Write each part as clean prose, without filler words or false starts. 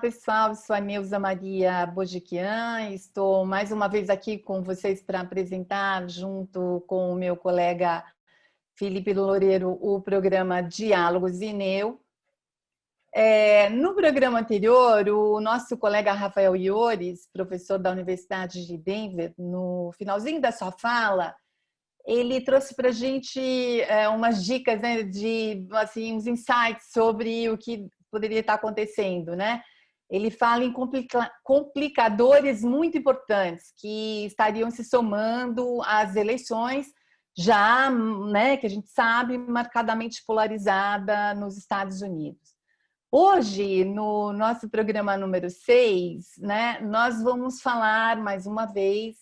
pessoal, eu sou a Neuza Maria Bojiquian, estou mais uma vez aqui com vocês para apresentar, junto com o meu colega Felipe Loureiro, o programa Diálogos INEU. No programa anterior, o nosso colega Rafael Iores, professor da Universidade de Denver, no finalzinho da sua fala, ele trouxe para a gente umas dicas, né, de assim, uns insights sobre o que poderia estar acontecendo, né? Ele fala em complicadores muito importantes que estariam se somando às eleições, já, né, que a gente sabe, marcadamente polarizada nos Estados Unidos. Hoje, no nosso programa número 6, né, nós vamos falar mais uma vez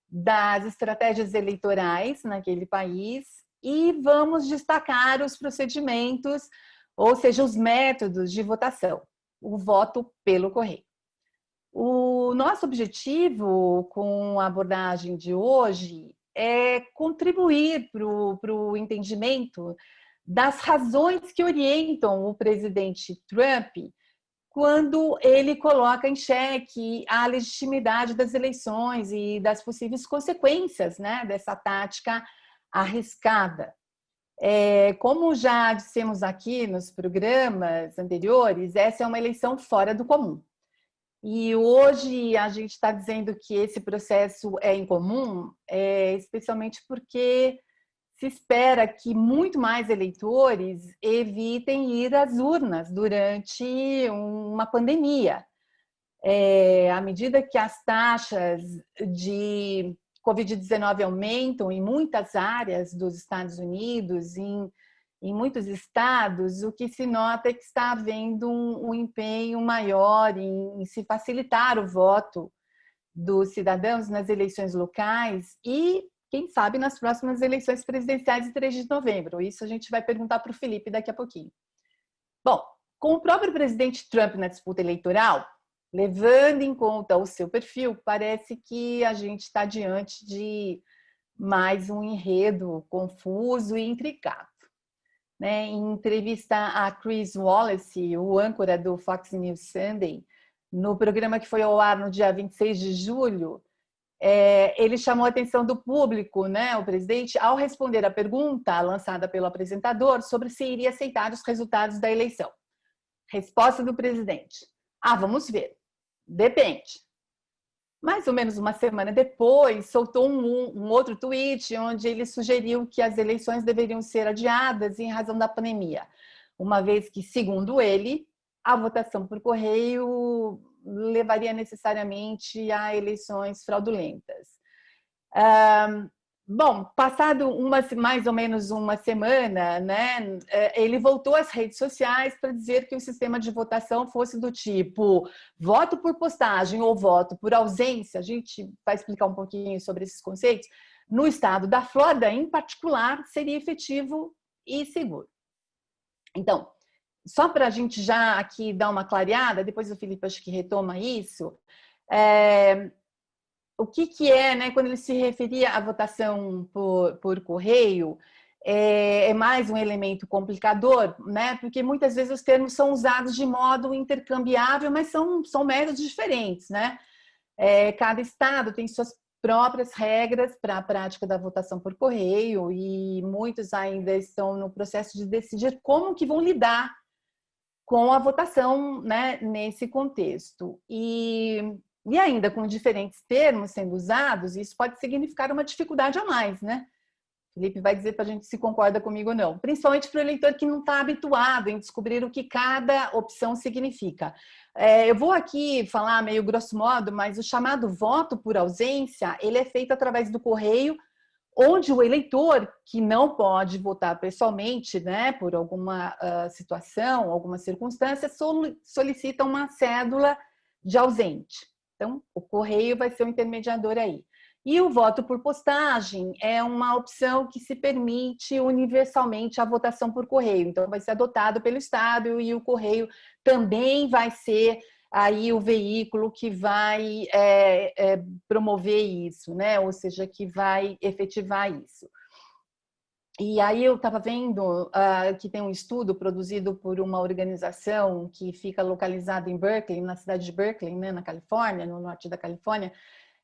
das estratégias eleitorais naquele país e vamos destacar os procedimentos, ou seja, os métodos de votação, o voto pelo correio. O nosso objetivo com a abordagem de hoje é contribuir para o entendimento das razões que orientam o presidente Trump quando ele coloca em xeque a legitimidade das eleições e das possíveis consequências, né, dessa tática arriscada. Como já dissemos aqui nos programas anteriores, essa é uma eleição fora do comum. E hoje a gente está dizendo que esse processo é incomum, especialmente porque se espera que muito mais eleitores evitem ir às urnas durante uma pandemia. À medida que as taxas de Covid-19 aumentam em muitas áreas dos Estados Unidos, em muitos estados, o que se nota é que está havendo um empenho maior em se facilitar o voto dos cidadãos nas eleições locais e, quem sabe, nas próximas eleições presidenciais de 3 de novembro. Isso a gente vai perguntar para o Felipe daqui a pouquinho. Bom, com o próprio presidente Trump na disputa eleitoral, levando em conta o seu perfil, parece que a gente está diante de mais um enredo confuso e intricado. Em entrevista a Chris Wallace, o âncora do Fox News Sunday, no programa que foi ao ar no dia 26 de julho, ele chamou a atenção do público, né, o presidente, ao responder a pergunta lançada pelo apresentador sobre se iria aceitar os resultados da eleição. Resposta do presidente: vamos ver. Depende. Mais ou menos uma semana depois, soltou um outro tweet onde ele sugeriu que as eleições deveriam ser adiadas em razão da pandemia, uma vez que, segundo ele, a votação por correio levaria necessariamente a eleições fraudulentas. Bom, passado mais ou menos uma semana, né, ele voltou às redes sociais para dizer que o sistema de votação fosse do tipo voto por postagem ou voto por ausência. A gente vai explicar um pouquinho sobre esses conceitos. No estado da Flórida, em particular, seria efetivo e seguro. Então, só para a gente já aqui dar uma clareada, depois o Felipe acho que retoma isso, o que é, né, quando ele se referia à votação por correio, é mais um elemento complicador, né, porque muitas vezes os termos são usados de modo intercambiável, mas são métodos diferentes, né? Cada estado tem suas próprias regras para a prática da votação por correio e muitos ainda estão no processo de decidir como que vão lidar com a votação, né, nesse contexto. E ainda com diferentes termos sendo usados, isso pode significar uma dificuldade a mais, né? O Felipe vai dizer para a gente se concorda comigo ou não. Principalmente para o eleitor que não está habituado em descobrir o que cada opção significa. Eu vou aqui falar meio grosso modo, mas o chamado voto por ausência, ele é feito através do correio, onde o eleitor que não pode votar pessoalmente, né, por alguma situação, alguma circunstância, solicita uma cédula de ausente. Então, o correio vai ser o intermediador aí. E o voto por postagem é uma opção que se permite universalmente a votação por correio. Então, vai ser adotado pelo Estado e o correio também vai ser aí o veículo que vai promover isso, né? Ou seja, que vai efetivar isso. E aí eu estava vendo que tem um estudo produzido por uma organização que fica localizada em Berkeley, na cidade de Berkeley, né, na Califórnia, no norte da Califórnia.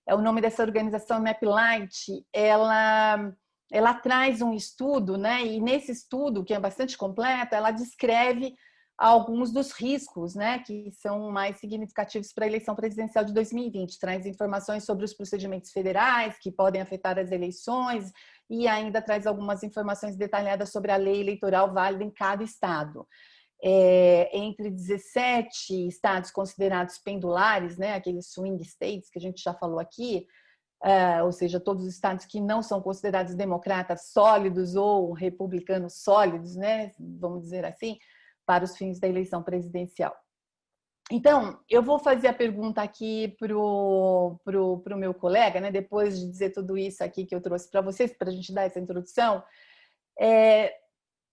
O nome dessa organização é MapLight. Ela traz um estudo, né, e nesse estudo, que é bastante completo, ela descreve alguns dos riscos, né, que são mais significativos para a eleição presidencial de 2020. Traz informações sobre os procedimentos federais que podem afetar as eleições e ainda traz algumas informações detalhadas sobre a lei eleitoral válida em cada estado. Entre 17 estados considerados pendulares, né, aqueles swing states que a gente já falou aqui, ou seja, todos os estados que não são considerados democratas sólidos ou republicanos sólidos, né, vamos dizer assim, para os fins da eleição presidencial. Então, eu vou fazer a pergunta aqui para o meu colega, né, depois de dizer tudo isso aqui que eu trouxe para vocês, para a gente dar essa introdução.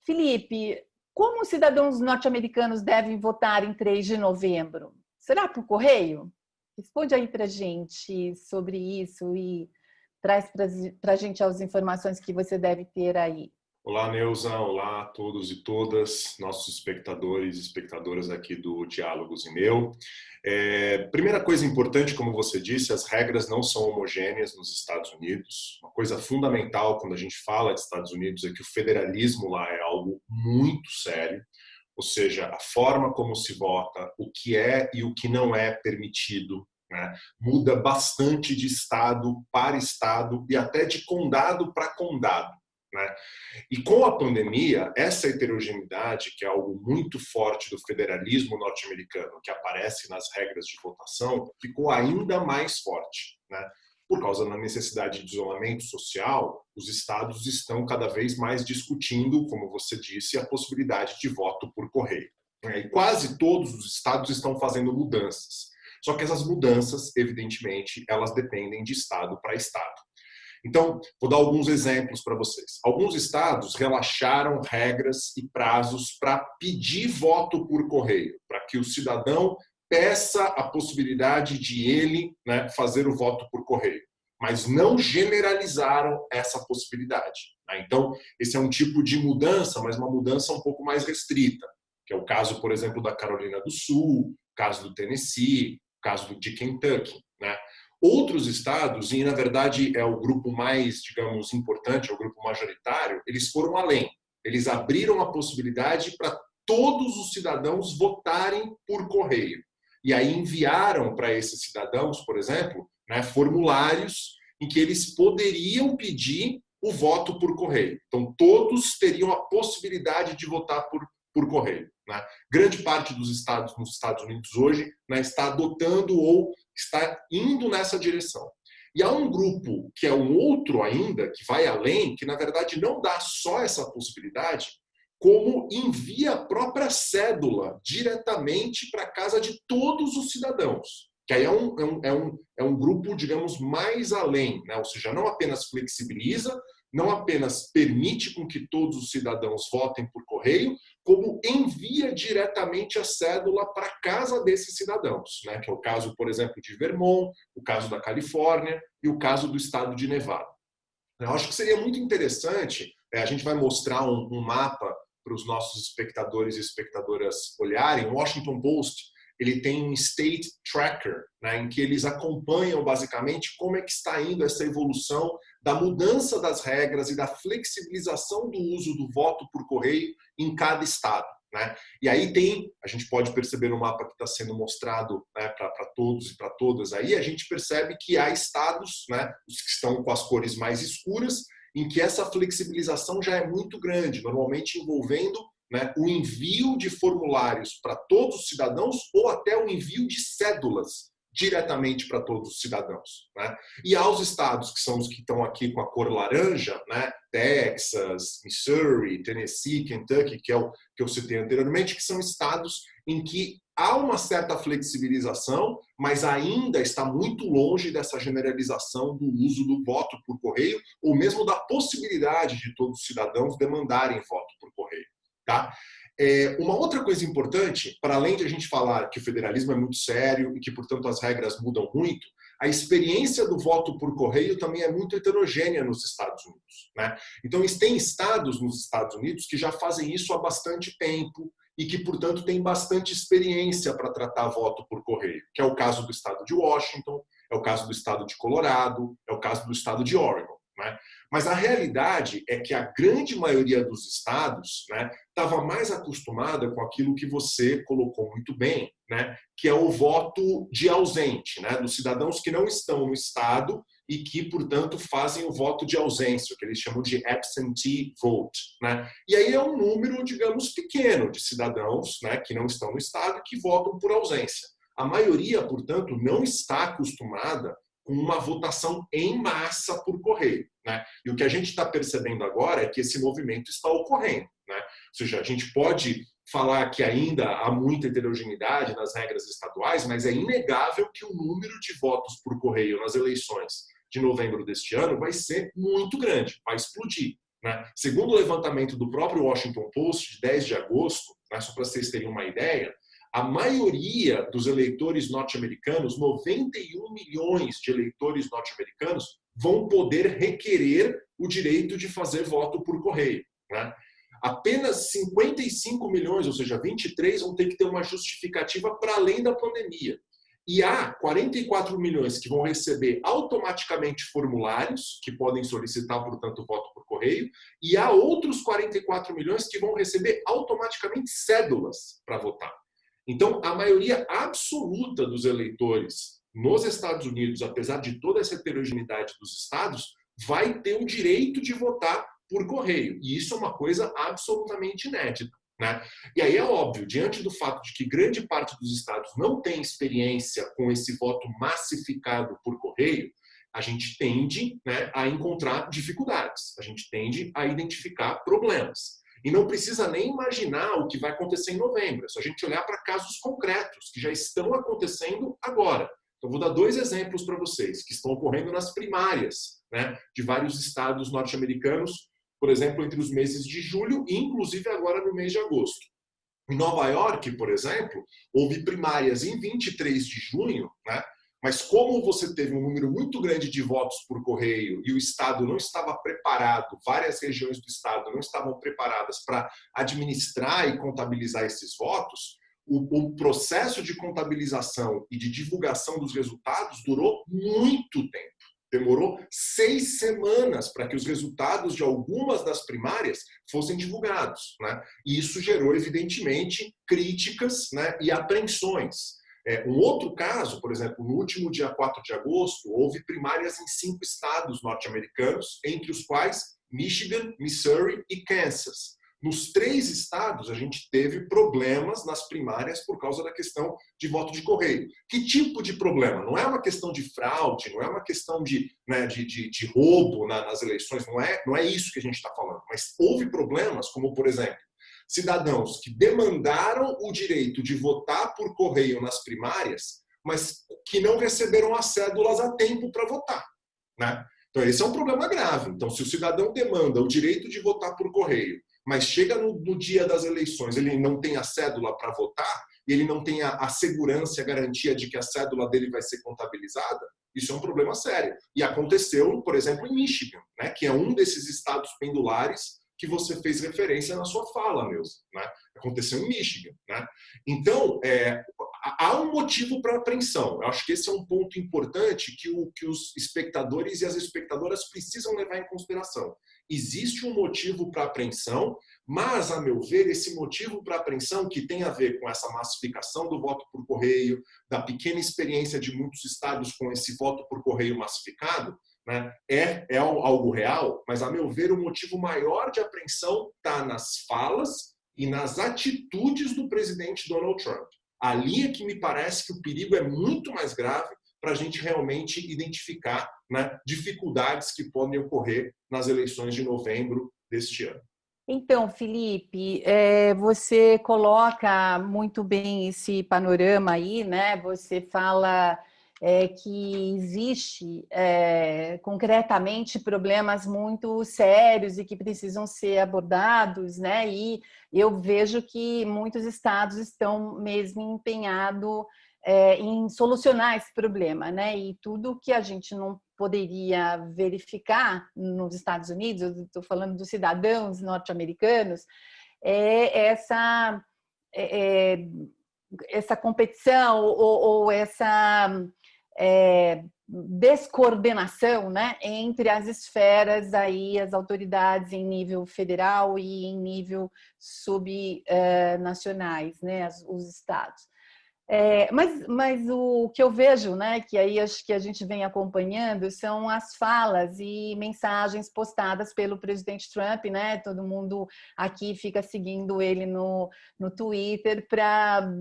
Felipe, como os cidadãos norte-americanos devem votar em 3 de novembro? Será por correio? Responde aí para a gente sobre isso e traz para a gente as informações que você deve ter aí. Olá, Neuza. Olá a todos e todas, nossos espectadores e espectadoras aqui do Diálogos Ineu. Primeira coisa importante, como você disse, as regras não são homogêneas nos Estados Unidos. Uma coisa fundamental quando a gente fala de Estados Unidos é que o federalismo lá é algo muito sério, ou seja, a forma como se vota, o que é e o que não é permitido, né, muda bastante de estado para estado e até de condado para condado. Né? E com a pandemia, essa heterogeneidade, que é algo muito forte do federalismo norte-americano, que aparece nas regras de votação, ficou ainda mais forte. Né? Por causa da necessidade de isolamento social, os estados estão cada vez mais discutindo, como você disse, a possibilidade de voto por correio. Né? E quase todos os estados estão fazendo mudanças. Só que essas mudanças, evidentemente, elas dependem de estado para estado. Então, vou dar alguns exemplos para vocês. Alguns estados relaxaram regras e prazos para pedir voto por correio, para que o cidadão peça a possibilidade de ele, né, fazer o voto por correio, mas não generalizaram essa possibilidade. Né? Então, esse é um tipo de mudança, mas uma mudança um pouco mais restrita, que é o caso, por exemplo, da Carolina do Sul, o caso do Tennessee, o caso de Kentucky, né? Outros estados, e na verdade é o grupo mais, digamos, importante, é o grupo majoritário, eles foram além. Eles abriram a possibilidade para todos os cidadãos votarem por correio. E aí enviaram para esses cidadãos, por exemplo, né, formulários em que eles poderiam pedir o voto por correio. Então, todos teriam a possibilidade de votar por correio. Né? Grande parte dos estados nos Estados Unidos hoje, né, está adotando ou está indo nessa direção. E há um grupo que é um outro ainda, que vai além, que na verdade não dá só essa possibilidade, como envia a própria cédula diretamente para a casa de todos os cidadãos. Que aí é um grupo, digamos, mais além, né? Ou seja, não apenas flexibiliza, não apenas permite com que todos os cidadãos votem por correio, como envia diretamente a cédula para a casa desses cidadãos, né? Que é o caso, por exemplo, de Vermont, o caso da Califórnia e o caso do estado de Nevada. Eu acho que seria muito interessante, a gente vai mostrar um mapa para os nossos espectadores e espectadoras olharem. O Washington Post ele tem um State Tracker, né, em que eles acompanham basicamente como é que está indo essa evolução da mudança das regras e da flexibilização do uso do voto por correio em cada estado. Né? E aí a gente pode perceber no mapa que está sendo mostrado, né, para todos e para todas, aí a gente percebe que há estados, né, os que estão com as cores mais escuras, em que essa flexibilização já é muito grande, normalmente envolvendo, né, o envio de formulários para todos os cidadãos ou até o envio de cédulas diretamente para todos os cidadãos. Né? E aos estados, que são os que estão aqui com a cor laranja, né, Texas, Missouri, Tennessee, Kentucky, que é o que eu citei anteriormente, que são estados em que há uma certa flexibilização, mas ainda está muito longe dessa generalização do uso do voto por correio, ou mesmo da possibilidade de todos os cidadãos demandarem voto por correio. Tá? Uma outra coisa importante, para além de a gente falar que o federalismo é muito sério e que, portanto, as regras mudam muito, A experiência do voto por correio também é muito heterogênea nos Estados Unidos, né? Então, tem estados nos Estados Unidos que já fazem isso há bastante tempo e que, portanto, têm bastante experiência para tratar voto por correio, que é o caso do estado de Washington, é o caso do estado de Colorado, é o caso do estado de Oregon, né? Mas a realidade é que a grande maioria dos estados, né, estava mais acostumada com aquilo que você colocou muito bem, né, que é o voto de ausente, né, dos cidadãos que não estão no estado e que, portanto, fazem o voto de ausência, o que eles chamam de absentee vote, né? E aí é um número, digamos, pequeno de cidadãos, né, que não estão no estado e que votam por ausência. A maioria, portanto, não está acostumada com uma votação em massa por correio, né? E o que a gente está percebendo agora é que esse movimento está ocorrendo, né? Ou seja, a gente pode falar que ainda há muita heterogeneidade nas regras estaduais, mas é inegável que o número de votos por correio nas eleições de novembro deste ano vai ser muito grande, vai explodir, né? Segundo o levantamento do próprio Washington Post, de 10 de agosto, né, só para vocês terem uma ideia, a maioria dos eleitores norte-americanos, 91 milhões de eleitores norte-americanos, vão poder requerer o direito de fazer voto por correio, né? Apenas 55 milhões, ou seja, 23, vão ter que ter uma justificativa para além da pandemia. E há 44 milhões que vão receber automaticamente formulários, que podem solicitar, portanto, voto por correio, e há outros 44 milhões que vão receber automaticamente cédulas para votar. Então, a maioria absoluta dos eleitores nos Estados Unidos, apesar de toda essa heterogeneidade dos estados, vai ter o direito de votar por correio. E isso é uma coisa absolutamente inédita, né? E aí é óbvio, diante do fato de que grande parte dos estados não tem experiência com esse voto massificado por correio, a gente tende, né, a encontrar dificuldades, a gente tende a identificar problemas. E não precisa nem imaginar o que vai acontecer em novembro. É só a gente olhar para casos concretos que já estão acontecendo agora. Então, vou dar 2 exemplos para vocês, que estão ocorrendo nas primárias, né, de vários estados norte-americanos, por exemplo, entre os meses de julho e, inclusive, agora no mês de agosto. Em Nova York, por exemplo, houve primárias em 23 de junho, né? Mas como você teve um número muito grande de votos por correio e o Estado não estava preparado, várias regiões do Estado não estavam preparadas para administrar e contabilizar esses votos, o processo de contabilização e de divulgação dos resultados durou muito tempo. Demorou 6 semanas para que os resultados de algumas das primárias fossem divulgados, né? E isso gerou, evidentemente, críticas, né, e apreensões. Um outro caso, por exemplo, no último dia 4 de agosto, houve primárias em 5 estados norte-americanos, entre os quais Michigan, Missouri e Kansas. Nos 3 estados, a gente teve problemas nas primárias por causa da questão de voto de correio. Que tipo de problema? Não é uma questão de fraude, não é uma questão de, né, de roubo nas eleições, não é isso que a gente está falando. Mas houve problemas, como, por exemplo, cidadãos que demandaram o direito de votar por correio nas primárias, mas que não receberam as cédulas a tempo para votar, né? Então, esse é um problema grave. Então, se o cidadão demanda o direito de votar por correio, mas chega no dia das eleições, ele não tem a cédula para votar, e ele não tem a segurança e a garantia de que a cédula dele vai ser contabilizada, isso é um problema sério. E aconteceu, por exemplo, em Michigan, né, que é um desses estados pendulares que você fez referência na sua fala, mesmo, né? Aconteceu em Michigan, né? Então, há um motivo para apreensão. Eu acho que esse é um ponto importante que os espectadores e as espectadoras precisam levar em consideração. Existe um motivo para apreensão, mas, a meu ver, esse motivo para apreensão, que tem a ver com essa massificação do voto por correio, da pequena experiência de muitos estados com esse voto por correio massificado, né, é algo real, mas, a meu ver, o motivo maior de apreensão está nas falas e nas atitudes do presidente Donald Trump. Ali é que me parece que o perigo é muito mais grave para a gente realmente identificar, né, dificuldades que podem ocorrer nas eleições de novembro deste ano. Então, Felipe, você coloca muito bem esse panorama aí, né? Você fala que existe concretamente problemas muito sérios e que precisam ser abordados, né? E eu vejo que muitos estados estão mesmo empenhados em solucionar esse problema, né? E tudo que a gente não poderia verificar nos Estados Unidos, eu estou falando dos cidadãos norte-americanos, é essa competição ou essa descoordenação, né, entre as esferas aí, as autoridades em nível federal e em nível subnacionais, né, os estados. Mas o que eu vejo, né, que aí acho que a gente vem acompanhando, são as falas e mensagens postadas pelo presidente Trump, né? Todo mundo aqui fica seguindo ele no Twitter para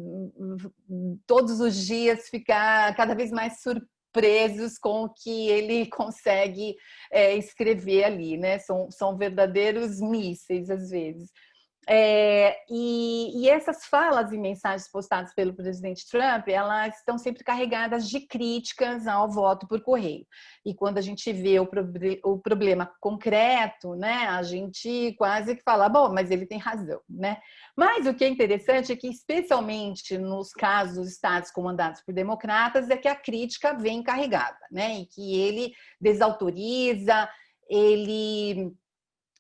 todos os dias ficar cada vez mais surpresos com o que ele consegue escrever ali, né? São verdadeiros mísseis às vezes. E essas falas e mensagens postadas pelo presidente Trump, elas estão sempre carregadas de críticas ao voto por correio. E quando a gente vê o problema concreto, né, a gente quase que fala, bom, mas ele tem razão, né? Mas o que é interessante é que, especialmente nos casos dos estados comandados por democratas, é que a crítica vem carregada, né? E que ele desautoriza, ele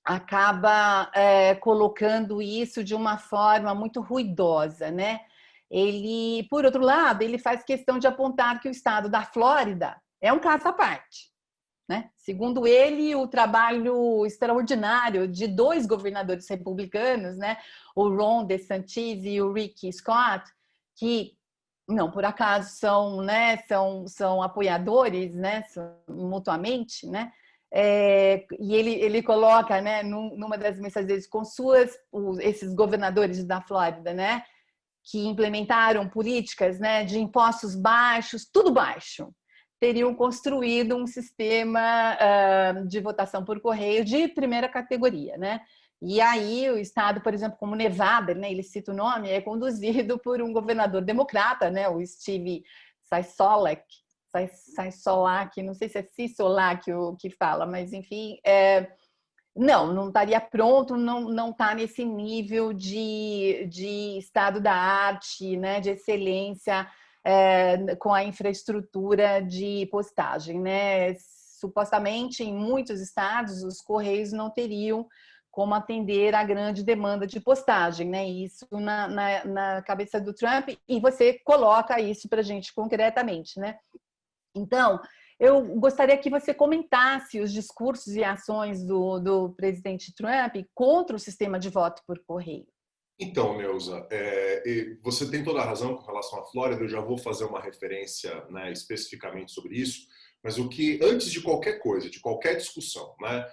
acaba colocando isso de uma forma muito ruidosa, né? Ele, por outro lado, ele faz questão de apontar que o estado da Flórida é um caso à parte, né? Segundo ele, o trabalho extraordinário de 2 governadores republicanos, né? O Ron DeSantis e o Rick Scott, que não por acaso são, né? São apoiadores, né? Mutuamente, né? E ele coloca, né, numa das mensagens deles, com esses governadores da Flórida, né, que implementaram políticas, né, de impostos baixos, tudo baixo, teriam construído um sistema de votação por correio de primeira categoria, né? E aí o estado, por exemplo, como Nevada, né, ele cita o nome, é conduzido por um governador democrata, né, o Steve Sisolak, não sei se é Sisolak o que fala, mas enfim, não estaria pronto, não está nesse nível de estado da arte, né, de excelência, com a infraestrutura de postagem, né? Supostamente, em muitos estados, os correios não teriam como atender a grande demanda de postagem, né? Isso na cabeça do Trump, e você coloca isso para a gente concretamente, né? Então, eu gostaria que você comentasse os discursos e ações do presidente Trump contra o sistema de voto por correio. Então, Neuza, você tem toda a razão com relação à Flórida, eu já vou fazer uma referência, né, especificamente sobre isso, mas antes de qualquer coisa, de qualquer discussão, né,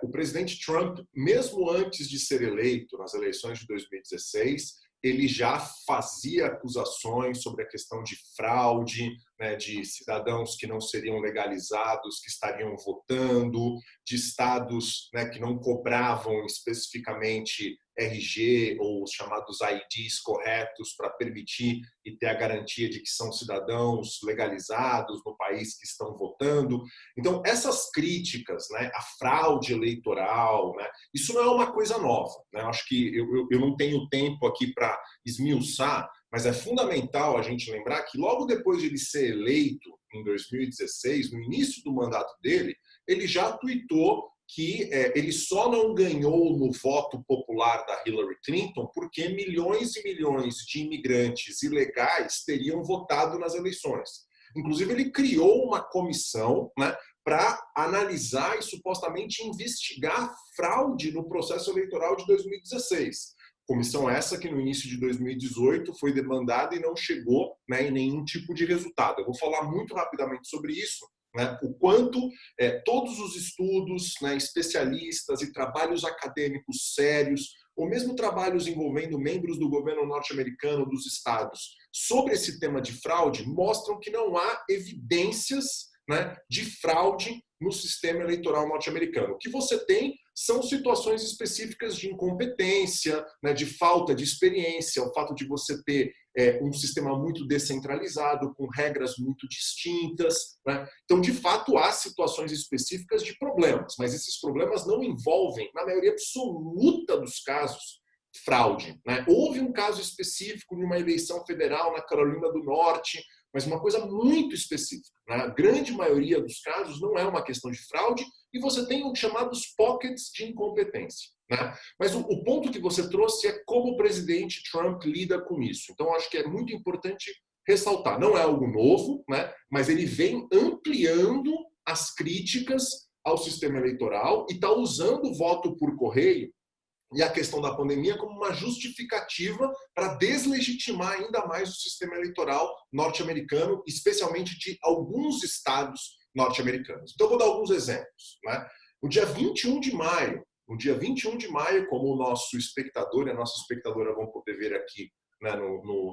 o presidente Trump, mesmo antes de ser eleito nas eleições de 2016, ele já fazia acusações sobre a questão de fraude, né, de cidadãos que não seriam legalizados, que estariam votando, de estados, né, que não cobravam especificamente RG ou os chamados IDs corretos para permitir e ter a garantia de que são cidadãos legalizados no país que estão votando. Então, essas críticas, né, à fraude eleitoral, né, isso não é uma coisa nova, né? Eu acho que eu não tenho tempo aqui para esmiuçar, mas é fundamental a gente lembrar que logo depois de ele ser eleito em 2016, no início do mandato dele, ele já tuitou que ele só não ganhou no voto popular da Hillary Clinton porque milhões e milhões de imigrantes ilegais teriam votado nas eleições. Inclusive, ele criou uma comissão, né, para analisar e supostamente investigar fraude no processo eleitoral de 2016. Comissão essa que no início de 2018 foi demandada e não chegou, né, em nenhum tipo de resultado. Eu vou falar muito rapidamente sobre isso, né, o quanto todos os estudos, né, especialistas e trabalhos acadêmicos sérios, ou mesmo trabalhos envolvendo membros do governo norte-americano, dos estados, sobre esse tema de fraude, mostram que não há evidências, né, de fraude no sistema eleitoral norte-americano. O que você tem são situações específicas de incompetência, né, de falta de experiência, o fato de você ter um sistema muito descentralizado, com regras muito distintas, né? Então, de fato, há situações específicas de problemas, mas esses problemas não envolvem, na maioria absoluta dos casos, fraude, né? Houve um caso específico de uma eleição federal na Carolina do Norte, mas uma coisa muito específica. Na grande maioria dos casos não é uma questão de fraude e você tem os chamados pockets de incompetência, né? Mas o ponto que você trouxe é como o presidente Trump lida com isso. Então, acho que é muito importante ressaltar. Não é algo novo, né? Mas ele vem ampliando as críticas ao sistema eleitoral e está usando o voto por correio e a questão da pandemia como uma justificativa para deslegitimar ainda mais o sistema eleitoral norte-americano, especialmente de alguns estados norte-americanos. Então, vou dar alguns exemplos, né? No dia 21 de maio, como o nosso espectador e a nossa espectadora vão poder ver aqui, né,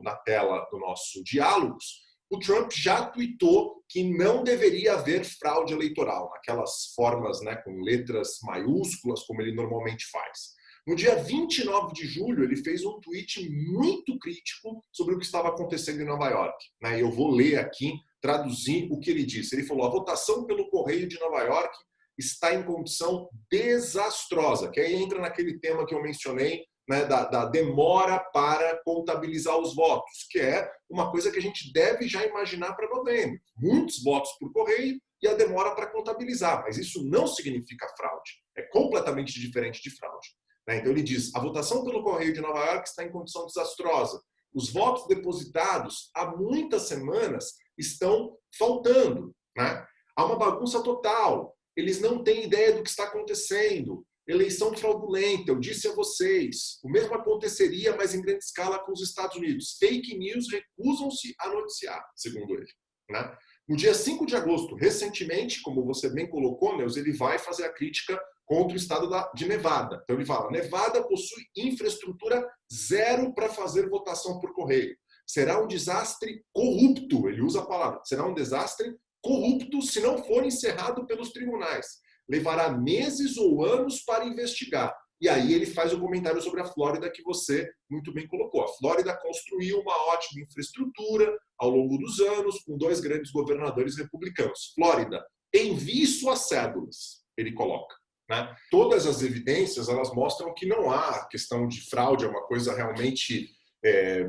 na tela do nosso Diálogos, o Trump já tuitou que não deveria haver fraude eleitoral, naquelas formas, né, com letras maiúsculas, como ele normalmente faz. No dia 29 de julho, ele fez um tweet muito crítico sobre o que estava acontecendo em Nova York, né? Eu vou ler aqui, traduzir o que ele disse. Ele falou: a votação pelo correio de Nova York está em condição desastrosa, que aí entra naquele tema que eu mencionei, né, da demora para contabilizar os votos, que é uma coisa que a gente deve já imaginar para novembro. Muitos votos por correio e a demora para contabilizar, mas isso não significa fraude. É completamente diferente de fraude. Então ele diz: a votação pelo correio de Nova York está em condição desastrosa. Os votos depositados há muitas semanas estão faltando, né? Há uma bagunça total. Eles não têm ideia do que está acontecendo. Eleição fraudulenta, eu disse a vocês. O mesmo aconteceria, mas em grande escala, com os Estados Unidos. Fake news recusam-se a noticiar, segundo ele, né? No dia 5 de agosto, recentemente, como você bem colocou, Neus, ele vai fazer a crítica contra o estado de Nevada. Então ele fala: Nevada possui infraestrutura zero para fazer votação por correio. Será um desastre corrupto, ele usa a palavra, será um desastre corrupto se não for encerrado pelos tribunais. Levará meses ou anos para investigar. E aí ele faz o comentário sobre a Flórida que você muito bem colocou. A Flórida construiu uma ótima infraestrutura ao longo dos anos, com 2 grandes governadores republicanos. Flórida, envie suas cédulas, ele coloca, né? Todas as evidências, elas mostram que não há questão de fraude, é uma coisa realmente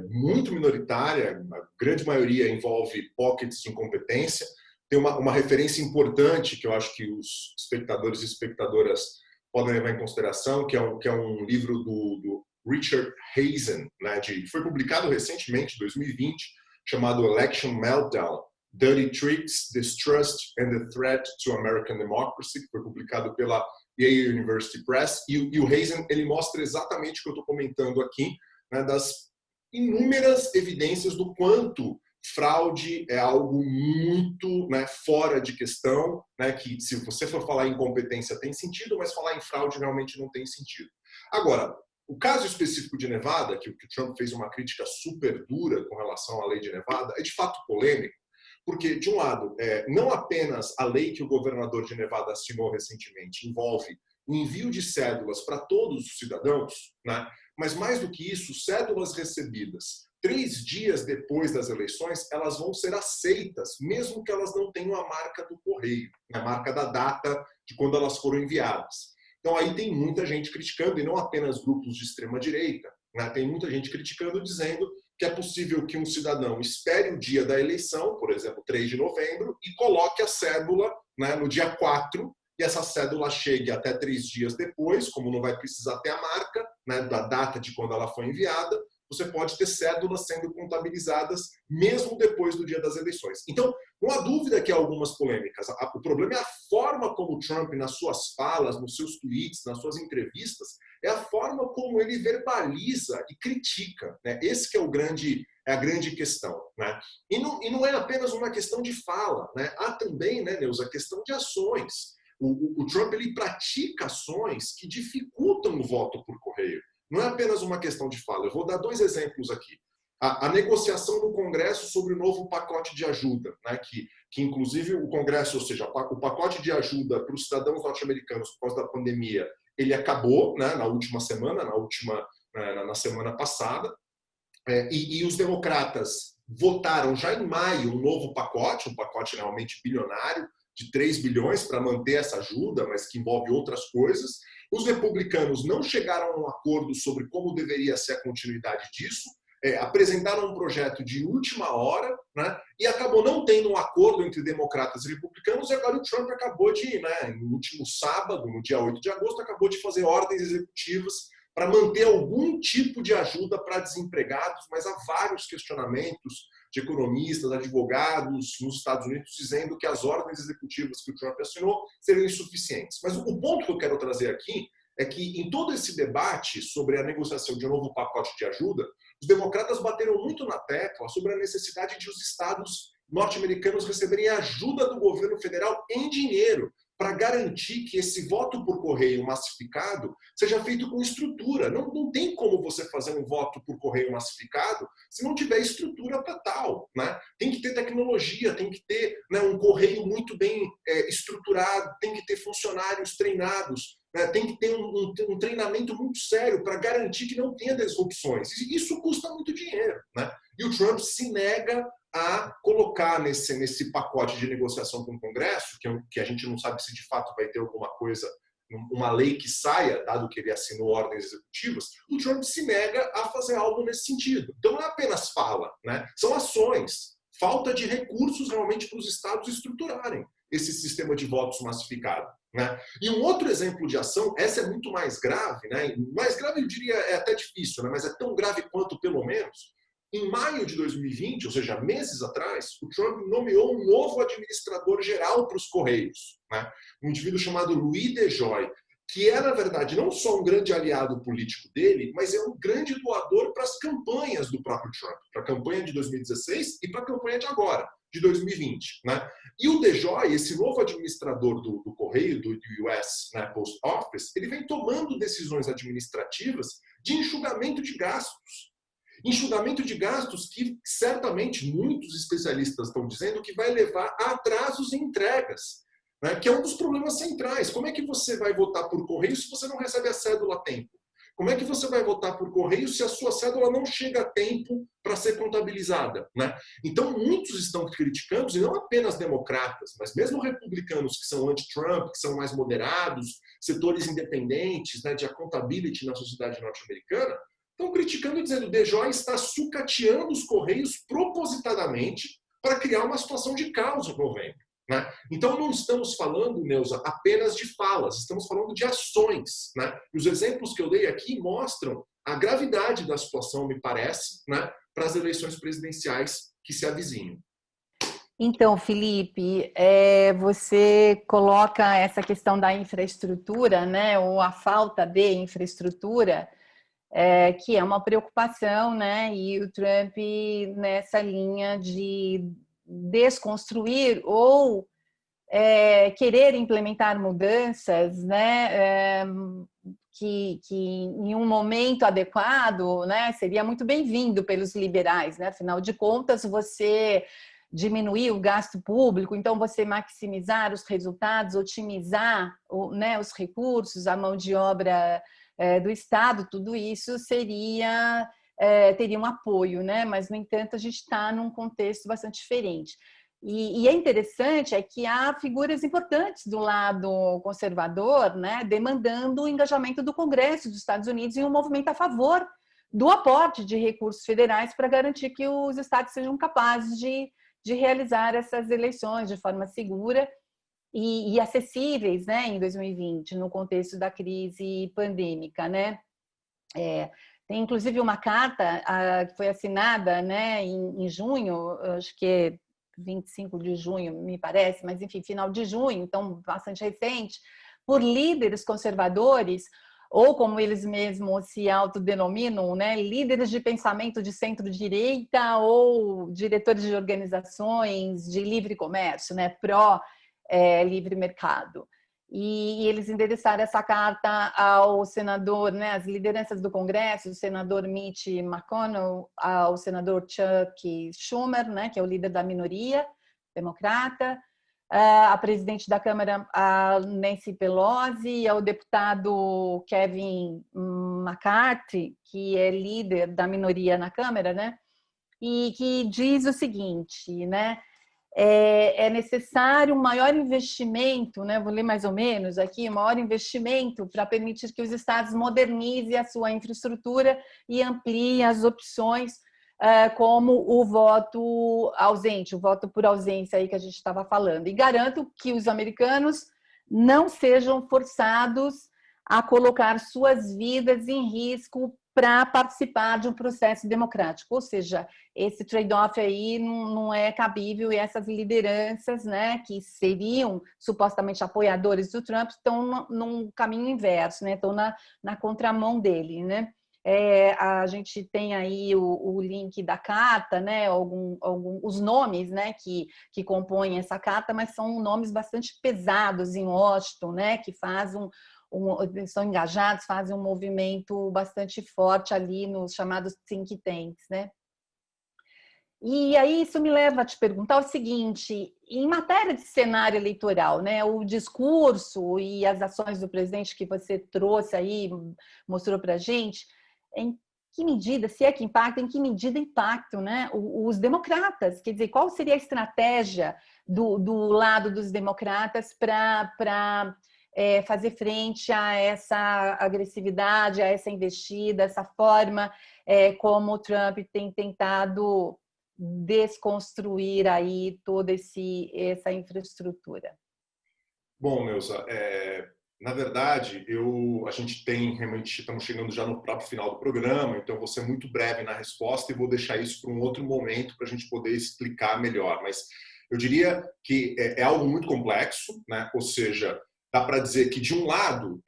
muito minoritária, a grande maioria envolve pockets de incompetência. Tem uma referência importante que eu acho que os espectadores e espectadoras podem levar em consideração, que é um livro do Richard Hazen, né, foi publicado recentemente, em 2020, chamado Election Meltdown: Dirty Tricks, Distrust and the Threat to American Democracy, que foi publicado pela Yale University Press. E o Hazen, ele mostra exatamente o que eu estou comentando aqui, né, das inúmeras evidências do quanto fraude é algo muito, né, fora de questão, né, que se você for falar em incompetência tem sentido, mas falar em fraude realmente não tem sentido. Agora, o caso específico de Nevada, que o Trump fez uma crítica super dura com relação à lei de Nevada, é de fato polêmico, porque, de um lado, não apenas a lei que o governador de Nevada assinou recentemente envolve o envio de cédulas para todos os cidadãos, né, mas mais do que isso, cédulas recebidas 3 dias depois das eleições, elas vão ser aceitas, mesmo que elas não tenham a marca do correio, a marca da data de quando elas foram enviadas. Então aí tem muita gente criticando, e não apenas grupos de extrema-direita, né? Tem muita gente criticando, dizendo que é possível que um cidadão espere o dia da eleição, por exemplo, 3 de novembro, e coloque a cédula, né, no dia 4, e essa cédula chegue até 3 dias depois, como não vai precisar ter a marca, né, da data de quando ela foi enviada, você pode ter cédulas sendo contabilizadas mesmo depois do dia das eleições. Então, não há dúvida que há algumas polêmicas. O problema é a forma como Trump, nas suas falas, nos seus tweets, nas suas entrevistas, é a forma como ele verbaliza e critica, né? Esse que é a grande questão, né? E não é apenas uma questão de fala, né? Há também, né, Neuza, a questão de ações. O Trump, ele pratica ações que dificultam o voto por correio. Não é apenas uma questão de fala. Eu vou dar 2 exemplos aqui. A negociação no Congresso sobre o novo pacote de ajuda, né, que inclusive o Congresso, ou seja, o pacote de ajuda para os cidadãos norte-americanos por causa da pandemia, ele acabou, né, na última semana, na semana passada, e os democratas votaram já em maio um novo pacote, um pacote realmente bilionário, de 3 bilhões para manter essa ajuda, mas que envolve outras coisas. Os republicanos não chegaram a um acordo sobre como deveria ser a continuidade disso, apresentaram um projeto de última hora né? E acabou não tendo um acordo entre democratas e republicanos, e agora o Trump acabou de, né, no último sábado, no dia 8 de agosto, acabou de fazer ordens executivas para manter algum tipo de ajuda para desempregados, mas há vários questionamentos de economistas, advogados nos Estados Unidos dizendo que as ordens executivas que o Trump assinou seriam insuficientes. Mas o ponto que eu quero trazer aqui é que em todo esse debate sobre a negociação de um novo pacote de ajuda, os democratas bateram muito na tecla sobre a necessidade de os estados norte-americanos receberem ajuda do governo federal em dinheiro para garantir que esse voto por correio massificado seja feito com estrutura. Não tem como você fazer um voto por correio massificado se não tiver estrutura para tal, né? Tem que ter tecnologia, tem que ter, né, um correio muito bem estruturado, tem que ter funcionários treinados, né? Tem que ter um treinamento muito sério para garantir que não tenha disrupções. E isso custa muito dinheiro, né? E o Trump se nega a colocar nesse pacote de negociação com o Congresso, que a gente não sabe se de fato vai ter alguma coisa, uma lei que saia, dado que ele assinou ordens executivas, o Trump se nega a fazer algo nesse sentido. Então não é apenas fala, né? São ações. Falta de recursos realmente para os estados estruturarem esse sistema de votos massificado, né? E um outro exemplo de ação, essa é muito mais grave, né? Mais grave eu diria é até difícil, né? Mas é tão grave quanto pelo menos. Em maio de 2020, ou seja, meses atrás, o Trump nomeou um novo administrador geral para os Correios, né? Um indivíduo chamado Louis DeJoy, que é, na verdade, não só um grande aliado político dele, mas é um grande doador para as campanhas do próprio Trump, para a campanha de 2016 e para a campanha de agora, de 2020. Né? E o DeJoy, esse novo administrador do Correio, do US, né, Post Office, ele vem tomando decisões administrativas de enxugamento de gastos. Enxugamento de gastos que certamente muitos especialistas estão dizendo que vai levar a atrasos em entregas, né? Que é um dos problemas centrais. Como é que você vai votar por correio se você não recebe a cédula a tempo? Como é que você vai votar por correio se a sua cédula não chega a tempo para ser contabilizada, né? Então, muitos estão criticando, e não apenas democratas, mas mesmo republicanos que são anti-Trump, que são mais moderados, setores independentes, né, de accountability na sociedade norte-americana, estão criticando e dizendo que o DeJoy está sucateando os Correios propositadamente para criar uma situação de caos no governo, né? Então, não estamos falando, Neuza, apenas de falas, estamos falando de ações, né? E os exemplos que eu dei aqui mostram a gravidade da situação, me parece, né, para as eleições presidenciais que se avizinham. Então, Felipe, você coloca essa questão da infraestrutura, né, ou a falta de infraestrutura, que é uma preocupação, né? E o Trump nessa linha de desconstruir ou querer implementar mudanças, né? Que em um momento adequado, né, seria muito bem-vindo pelos liberais, né? Afinal de contas, você diminuir o gasto público, então você maximizar os resultados, otimizar, né, os recursos, a mão de obra do Estado, tudo isso teria um apoio, né? Mas, no entanto, a gente está num contexto bastante diferente. E é interessante que há figuras importantes do lado conservador, né, demandando o engajamento do Congresso dos Estados Unidos em um movimento a favor do aporte de recursos federais para garantir que os estados sejam capazes de realizar essas eleições de forma segura e acessíveis, né, em 2020, no contexto da crise pandêmica, né? Tem inclusive uma carta que foi assinada, né, em junho, acho que é 25 de junho, me parece, mas enfim, final de junho, então bastante recente, por líderes conservadores, ou como eles mesmos se autodenominam, né, líderes de pensamento de centro-direita ou diretores de organizações de livre comércio, né, pró-livre mercado. E eles endereçaram essa carta ao senador, né, às lideranças do Congresso, o senador Mitch McConnell, ao senador Chuck Schumer, né, que é o líder da minoria democrata, a presidente da Câmara, a Nancy Pelosi, ao deputado Kevin McCarthy, que é líder da minoria na Câmara, né, e que diz o seguinte, né, é necessário um maior investimento, né? Vou ler mais ou menos aqui, um maior investimento para permitir que os estados modernizem a sua infraestrutura e ampliem as opções como o voto ausente, o voto por ausência aí que a gente estava falando. E garanto que os americanos não sejam forçados a colocar suas vidas em risco para participar de um processo democrático. Ou seja, esse trade-off aí não é cabível, e essas lideranças, né, que seriam supostamente apoiadores do Trump estão num caminho inverso, né, estão na contramão dele, né? A gente tem aí o link da carta, né, os nomes, né, que compõem essa carta, mas são nomes bastante pesados em Washington, né, que fazem são engajados, fazem um movimento bastante forte ali nos chamados think tanks, né? E aí isso me leva a te perguntar o seguinte: em matéria de cenário eleitoral, né, o discurso e as ações do presidente que você trouxe aí, mostrou para a gente, em que medida, se é que impacta, em que medida impactam, né, os democratas? Quer dizer, qual seria a estratégia do lado dos democratas para fazer frente a essa agressividade, a essa investida, essa forma como o Trump tem tentado desconstruir aí toda essa infraestrutura? Bom, Neuza, na verdade, a gente tem realmente, estamos chegando já no próprio final do programa, então vou ser muito breve na resposta e vou deixar isso para um outro momento para a gente poder explicar melhor. Mas eu diria que é algo muito complexo, né? Ou seja, dá para dizer que, de um lado,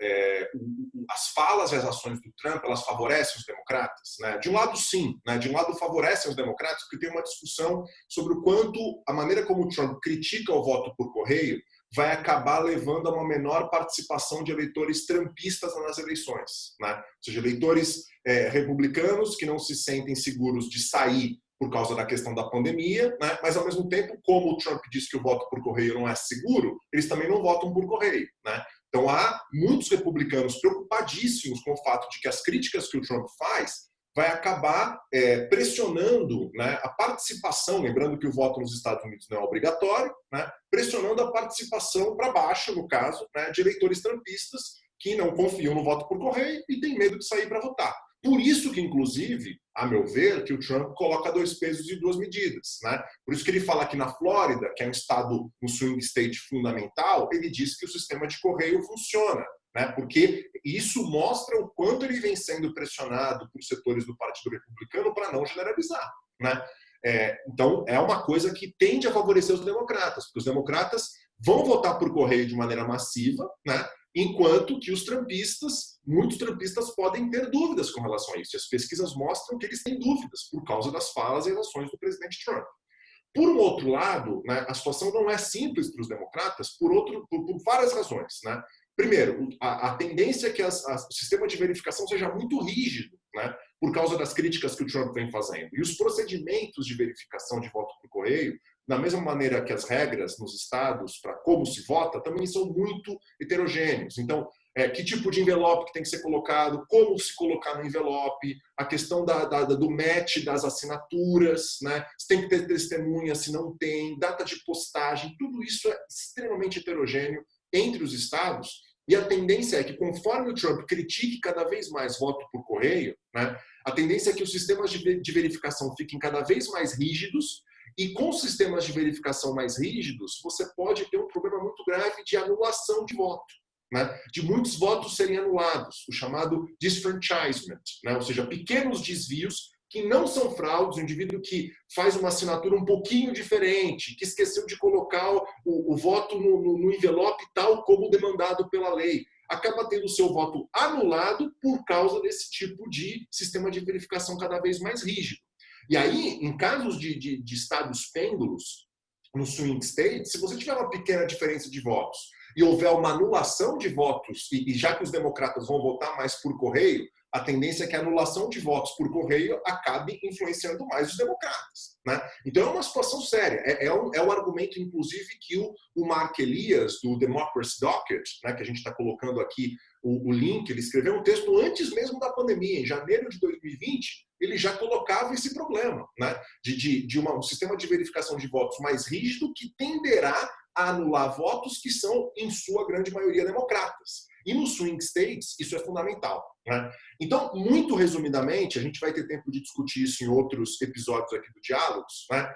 as falas e as ações do Trump, elas favorecem os democratas, né? De um lado, sim, né? De um lado favorecem os democratas, porque tem uma discussão sobre o quanto a maneira como o Trump critica o voto por correio vai acabar levando a uma menor participação de eleitores trumpistas nas eleições, né? Ou seja, eleitores republicanos que não se sentem seguros de sair por causa da questão da pandemia, né? Mas, ao mesmo tempo, como o Trump diz que o voto por correio não é seguro, eles também não votam por correio, né? Então, há muitos republicanos preocupadíssimos com o fato de que as críticas que o Trump faz vai acabar pressionando, né, a participação, lembrando que o voto nos Estados Unidos não é obrigatório, né, pressionando a participação para baixo, no caso, né, de eleitores trumpistas que não confiam no voto por correio e têm medo de sair para votar. Por isso que, inclusive, a meu ver, que o Trump coloca 2 pesos e 2 medidas, né? Por isso que ele fala que na Flórida, que é um estado, um swing state fundamental, ele diz que o sistema de correio funciona, né? Porque isso mostra o quanto ele vem sendo pressionado por setores do Partido Republicano para não generalizar, né? Então, é uma coisa que tende a favorecer os democratas, porque os democratas vão votar por correio de maneira massiva, né? Enquanto que os trumpistas, muitos trumpistas podem ter dúvidas com relação a isso. E as pesquisas mostram que eles têm dúvidas por causa das falas e as ações do presidente Trump. Por um outro lado, né, a situação não é simples para os democratas por várias razões, né? Primeiro, a tendência é que o sistema de verificação seja muito rígido, né, por causa das críticas que o Trump vem fazendo. E os procedimentos de verificação de voto por correio, da mesma maneira que as regras nos estados para como se vota, também são muito heterogêneos. Então, que tipo de envelope que tem que ser colocado, como se colocar no envelope, a questão do match das assinaturas, né? Se tem que ter testemunha, se não tem, data de postagem, tudo isso é extremamente heterogêneo entre os estados, e a tendência é que, conforme o Trump critique cada vez mais voto por correio, né, a tendência é que os sistemas de verificação fiquem cada vez mais rígidos, e com sistemas de verificação mais rígidos, você pode ter um problema muito grave de anulação de voto, né, de muitos votos serem anulados, o chamado disfranchisement, né, ou seja, pequenos desvios que não são fraudes, um indivíduo que faz uma assinatura um pouquinho diferente, que esqueceu de colocar o voto no envelope tal como demandado pela lei, acaba tendo o seu voto anulado por causa desse tipo de sistema de verificação cada vez mais rígido. E aí, em casos de estados pêndulos, no swing state, se você tiver uma pequena diferença de votos e houver uma anulação de votos, e já que os democratas vão votar mais por correio, a tendência é que a anulação de votos por correio acabe influenciando mais os democratas, né? Então é uma situação séria. É um argumento, inclusive, que o Mark Elias, do Democracy Docket, né, que a gente está colocando aqui o link, ele escreveu um texto antes mesmo da pandemia, em janeiro de 2020, ele já colocava esse problema, né, de um sistema de verificação de votos mais rígido que tenderá a anular votos que são, em sua grande maioria, democratas. E nos swing states, isso é fundamental, né? Então, muito resumidamente, a gente vai ter tempo de discutir isso em outros episódios aqui do Diálogos, né?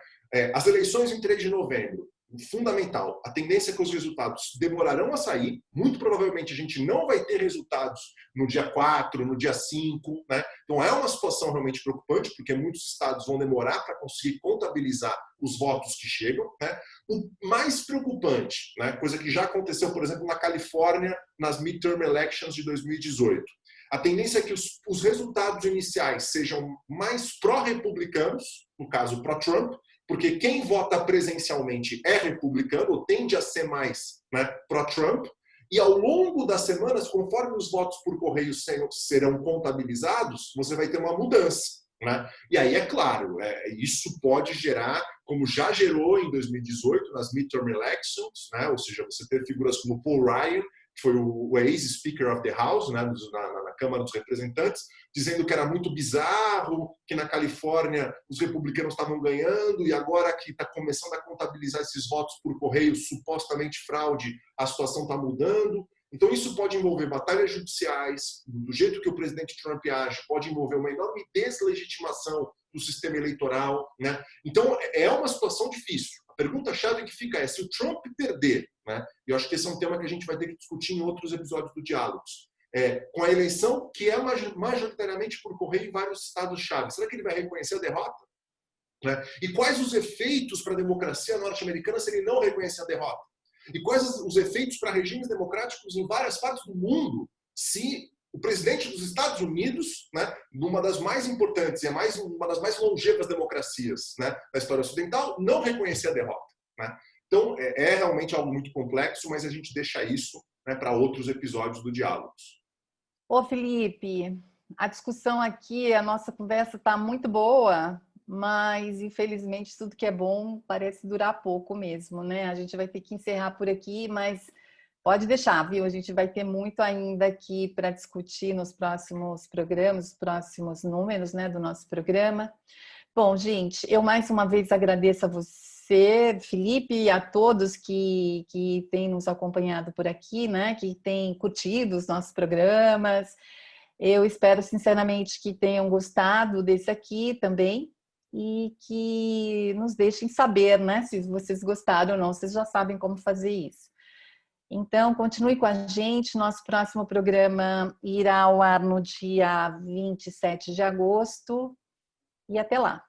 As eleições em 3 de novembro, fundamental. A tendência é que os resultados demorarão a sair. Muito provavelmente a gente não vai ter resultados no dia 4, no dia 5, né? Então é uma situação realmente preocupante, porque muitos estados vão demorar para conseguir contabilizar os votos que chegam, né? O mais preocupante, né? Coisa que já aconteceu, por exemplo, na Califórnia, nas midterm elections de 2018. A tendência é que os resultados iniciais sejam mais pró-republicanos, no caso pró-Trump, porque quem vota presencialmente é republicano, ou tende a ser mais, né, pró-Trump, e ao longo das semanas, conforme os votos por correio serão contabilizados, você vai ter uma mudança, né? E aí, é claro, isso pode gerar, como já gerou em 2018, nas midterm elections, né? Ou seja, você ter figuras como Paul Ryan, que foi o ex-Speaker of the House, né, na Câmara dos Representantes, dizendo que era muito bizarro, que na Califórnia os republicanos estavam ganhando e agora que está começando a contabilizar esses votos por correio, supostamente fraude, a situação está mudando. Então isso pode envolver batalhas judiciais, do jeito que o presidente Trump age, pode envolver uma enorme deslegitimação do sistema eleitoral, né? Então é uma situação difícil. A pergunta-chave que fica é, se o Trump perder, né? E eu acho que esse é um tema que a gente vai ter que discutir em outros episódios do Diálogos, com a eleição que é majoritariamente por correio em vários estados-chave, será que ele vai reconhecer a derrota? Né? E quais os efeitos para a democracia norte-americana se ele não reconhecer a derrota? E quais os efeitos para regimes democráticos em várias partes do mundo se o presidente dos Estados Unidos, né, numa das mais importantes e uma das mais longevas democracias, né, da história ocidental, não reconhecer a derrota? Né? Então, é realmente algo muito complexo, mas a gente deixa isso, né, para outros episódios do Diálogos. Ô, Felipe, a discussão aqui, a nossa conversa está muito boa, mas infelizmente tudo que é bom parece durar pouco mesmo, né? A gente vai ter que encerrar por aqui, mas pode deixar, viu? A gente vai ter muito ainda aqui para discutir nos próximos programas, os próximos números, né, do nosso programa. Bom, gente, eu mais uma vez agradeço a você, Felipe, e a todos que têm nos acompanhado por aqui, né? Que têm curtido os nossos programas. Eu espero sinceramente que tenham gostado desse aqui também e que nos deixem saber, né? Se vocês gostaram ou não, vocês já sabem como fazer isso. Então, continue com a gente. Nosso próximo programa irá ao ar no dia 27 de agosto. E até lá.